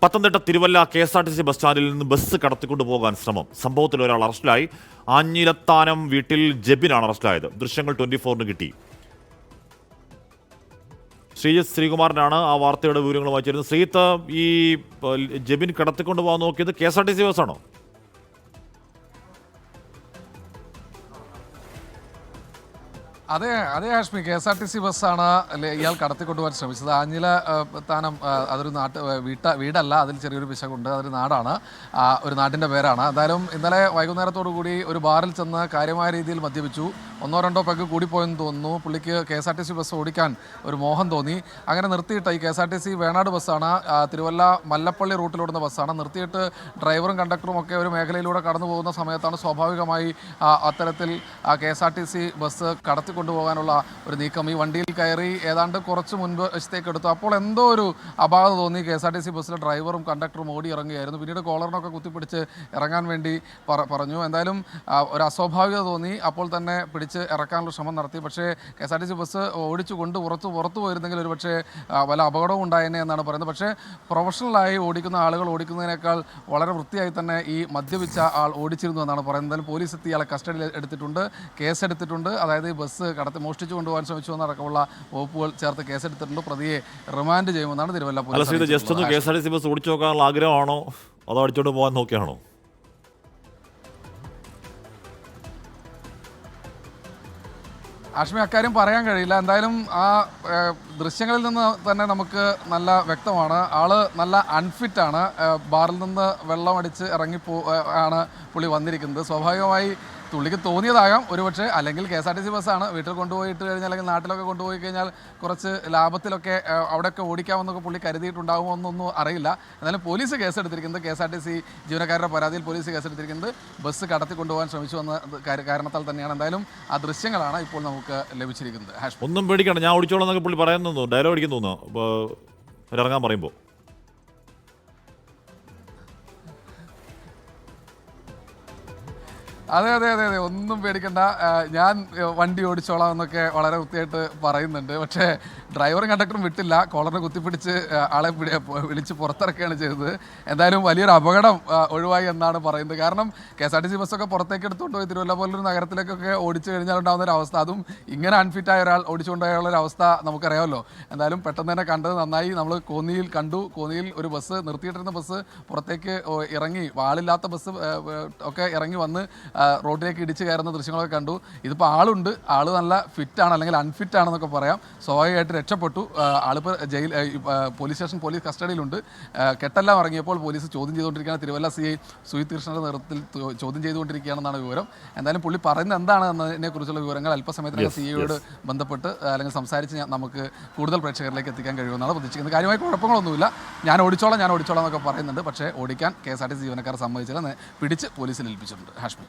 Pathanamthitta Thiruvalla KSRTC bus സ്റ്റാൻഡിൽ നിന്ന് bus കടത്തിക്കൊണ്ടു പോകാൻ ശ്രമം. സംഭവത്തിൽ ഒരാൾ അറസ്റ്റിലായി. ആഞ്ഞിലത്താനം വീട്ടിൽ ജെബിനാണ് അറസ്റ്റിലായത്. ദൃശ്യങ്ങൾ 24-ന് കിട്ടി. ശ്രീജിത്ത് ശ്രീകുമാരനാണ് ആ വാർത്തയുടെ വിവരങ്ങൾ വായിച്ചിരുന്നത്. ശ്രീജിത്ത്, ഈ ജെബിൻ കടത്തിക്കൊണ്ടു പോകാൻ നോക്കിയത് KSRTC ബസ്സാണോ? അതെ ഹാഷ്മി, KSRTC ബസ്സാണ് ഇയാൾ കടത്തിക്കൊണ്ടുപോകാൻ ശ്രമിച്ചത്. ആഞ്ഞിലത്താനം അതൊരു വീടല്ല, അതിൽ ചെറിയൊരു പിശകുണ്ട്. അതൊരു നാടാണ്, ഒരു നാട്ടിൻ്റെ പേരാണ്. എന്തായാലും ഇന്നലെ വൈകുന്നേരത്തോടു കൂടി ഒരു ബാറിൽ ചെന്ന് കാര്യമായ രീതിയിൽ മദ്യപിച്ചു. 1-2 പെഗ് കൂടിപ്പോയെന്ന് തോന്നുന്നു. പുള്ളിക്ക് KSRTC ബസ് ഓടിക്കാൻ ഒരു മോഹം തോന്നി. അങ്ങനെ നിർത്തിയിട്ട്, ഈ KSRTC വേണാട് ബസ്സാണ്, തിരുവല്ല മല്ലപ്പള്ളി റൂട്ടിലോടുന്ന ബസ്സാണ്. നിർത്തിയിട്ട് ഡ്രൈവറും കണ്ടക്ടറും ഒക്കെ ഒരു മേഖലയിലൂടെ കടന്നു പോകുന്ന സമയത്താണ് സ്വാഭാവികമായി അത്തരത്തിൽ KSRTC ബസ് കൊണ്ടുപോകാനുള്ള ഒരു നീക്കം. ഈ വണ്ടിയിൽ കയറി ഏതാണ്ട് കുറച്ച് മുൻപ് വശത്തേക്ക് എടുത്തു. അപ്പോൾ എന്തോ ഒരു അപാകത തോന്നി. KSRTC ബസ്സിലെ ഡ്രൈവറും കണ്ടക്ടറും ഓടി ഇറങ്ങുകയായിരുന്നു. പിന്നീട് കോളറിനൊക്കെ കുത്തിപ്പിടിച്ച് ഇറങ്ങാൻ വേണ്ടി പറഞ്ഞു. എന്തായാലും ഒരു അസ്വാഭാവികത തോന്നി. അപ്പോൾ തന്നെ പിടിച്ച് ഇറക്കാനുള്ള ശ്രമം നടത്തി. പക്ഷേ KSRTC ബസ് ഓടിച്ചുകൊണ്ട് പുറത്തു പോയിരുന്നെങ്കിൽ ഒരു പക്ഷേ വല്ല അപകടവും ഉണ്ടായേനെ എന്നാണ് പറയുന്നത്. പക്ഷേ പ്രൊഫഷണലായി ഓടിക്കുന്ന ആളുകൾ ഓടിക്കുന്നതിനേക്കാൾ വളരെ വൃത്തിയായി തന്നെ ഈ മദ്യപിച്ച ആൾ ഓടിച്ചിരുന്നു എന്നാണ് പറയുന്നത്. എന്തായാലും പോലീസ് എത്തി ഇയാളെ കസ്റ്റഡിയിൽ എടുത്തിട്ടുണ്ട്, കേസെടുത്തിട്ടുണ്ട്. അതായത് ഈ ബസ് മോഷ്ടിച്ചു കൊണ്ടുപോകാൻ ശ്രമിച്ചു എന്നടക്കമുള്ള വകുപ്പുകൾ ചേർത്ത് കേസെടുത്തിട്ടുണ്ട്. പ്രതിയെ റിമാൻഡ് ചെയ്യുമെന്നാണ് തിരുവല്ല പോലീസ്. ജസ്റ്റ് ഒന്ന് KSRTC ബസ് ഓടിച്ചു നോക്കാനുള്ള ആഗ്രഹമാണോ അതോ അടിച്ചോണ്ട് പോകാൻ നോക്കിയാണോ? ആഷ്മി, അക്കാര്യം പറയാൻ കഴിയില്ല. എന്തായാലും ആ ദൃശ്യങ്ങളിൽ നിന്ന് തന്നെ നമുക്ക് നല്ല വ്യക്തമാണ്. ആള് നല്ല അൺഫിറ്റാണ്. ബാറിൽ നിന്ന് വെള്ളമടിച്ച് ആണ് പുള്ളി വന്നിരിക്കുന്നത്. സ്വാഭാവികമായി പുള്ളിക്ക് തോന്നിയതാകാം ഒരുപക്ഷെ. അല്ലെങ്കിൽ KSRTC ബസ്സാണ്, വീട്ടിൽ കൊണ്ടുപോയിട്ട് കഴിഞ്ഞാൽ അല്ലെങ്കിൽ നാട്ടിലൊക്കെ കൊണ്ടുപോയി കഴിഞ്ഞാൽ കുറച്ച് ലാഭത്തിലൊക്കെ അവിടെയൊക്കെ ഓടിക്കാമെന്നൊക്കെ പുള്ളി കരുതിയിട്ടുണ്ടാകുമോ എന്നൊന്നും അറിയില്ല. എന്നാലും പോലീസ് കേസെടുത്തിരിക്കുന്നത്, KSRTC ജീവനക്കാരുടെ പരാതിയിൽ പോലീസ് കേസെടുത്തിരിക്കുന്നത് ബസ് കടത്തി കൊണ്ടുപോകാൻ ശ്രമിച്ചു എന്ന കാരണത്താൽ തന്നെയാണ്. എന്തായാലും ആ ദൃശ്യങ്ങളാണ് ഇപ്പോൾ നമുക്ക് ലഭിച്ചിരിക്കുന്നത്. ഒന്നും പേടിക്കണം, ഞാൻ ഓടിച്ചോളാം എന്നൊക്കെ പുള്ളി പറയുന്നു, ഡയലോഗ് അടിക്കുന്നു തോന്നുന്നു ഇറങ്ങാൻ പറയുമ്പോൾ. അതെ, ഒന്നും പേടിക്കണ്ട, ഞാൻ വണ്ടി ഓടിച്ചോളാം എന്നൊക്കെ വളരെ വൃത്തിയായിട്ട് പറയുന്നുണ്ട്. പക്ഷേ ഡ്രൈവറും കണ്ടക്ടറും വിട്ടില്ല. കോളറിനെ കുത്തിപ്പിടിച്ച് ആളെ വിളിച്ച് പുറത്തിറക്കുകയാണ് ചെയ്തത്. എന്തായാലും വലിയൊരു അപകടം ഒഴിവായി എന്നാണ് പറയുന്നത്. കാരണം KSRTC ബസ്സൊക്കെ പുറത്തേക്ക് എടുത്തുകൊണ്ട് പോയി തിരുവല്ല പോലൊരു നഗരത്തിലേക്കൊക്കെ ഓടിച്ചു കഴിഞ്ഞാൽ ഉണ്ടാകുന്ന ഒരു അവസ്ഥ, അതും ഇങ്ങനെ അൺഫിറ്റായ ഒരാൾ ഓടിച്ചുകൊണ്ടുപോയുള്ള അവസ്ഥ നമുക്കറിയാമല്ലോ. എന്തായാലും പെട്ടെന്ന് തന്നെ കണ്ടത് നന്നായി. നമ്മൾ കോന്നിയിൽ കണ്ടു. കോന്നിയിൽ ഒരു ബസ് നിർത്തിയിട്ടിരുന്ന ബസ് പുറത്തേക്ക് ഇറങ്ങി, വാളില്ലാത്ത ബസ് ഒക്കെ ഇറങ്ങി വന്ന് റോഡിലേക്ക് ഇടിച്ച് കയറുന്ന ദൃശ്യങ്ങളൊക്കെ കണ്ടു. ഇതിപ്പോൾ ആളുണ്ട്, ആൾ നല്ല ഫിറ്റാണ് അല്ലെങ്കിൽ അൺഫിറ്റ് ആണെന്നൊക്കെ പറയാം. സ്വാഭാവികമായിട്ട് രക്ഷപ്പെട്ടു. ആളിപ്പോൾ പോലീസ് കസ്റ്റഡിയിലുണ്ട്. കെട്ടെല്ലാം ഇറങ്ങിയപ്പോൾ പോലീസ് ചോദ്യം ചെയ്തുകൊണ്ടിരിക്കുകയാണ്. തിരുവല്ല CI സുജിത് കൃഷ്ണന്റെ നേതൃത്വത്തിൽ ചോദ്യം ചെയ്തുകൊണ്ടിരിക്കുകയാണെന്നാണ് വിവരം. എന്തായാലും പുള്ളി പറയുന്നത് എന്താണ് എന്നതിനെ കുറിച്ചുള്ള വിവരങ്ങൾ അല്പസമയത്തിനകം CIയോട് ബന്ധപ്പെട്ട് അല്ലെങ്കിൽ സംസാരിച്ച് നമുക്ക് കൂടുതൽ പ്രേക്ഷകരിലേക്ക് എത്തിക്കാൻ കഴിയുമെന്നാണ് പ്രതീക്ഷിക്കുന്നത്. കാര്യമായ കുഴപ്പങ്ങളൊന്നുമില്ല. ഞാൻ ഓടിച്ചോളാം എന്നൊക്കെ പറയുന്നുണ്ട്. പക്ഷേ ഓടിക്കാൻ KSRTC ജീവനക്കാർ സമ്മതിച്ചില്ല. പിടിച്ച് പോലീസിൽ ഏൽപ്പിച്ചിട്ടുണ്ട്. ഹാഷ്മി.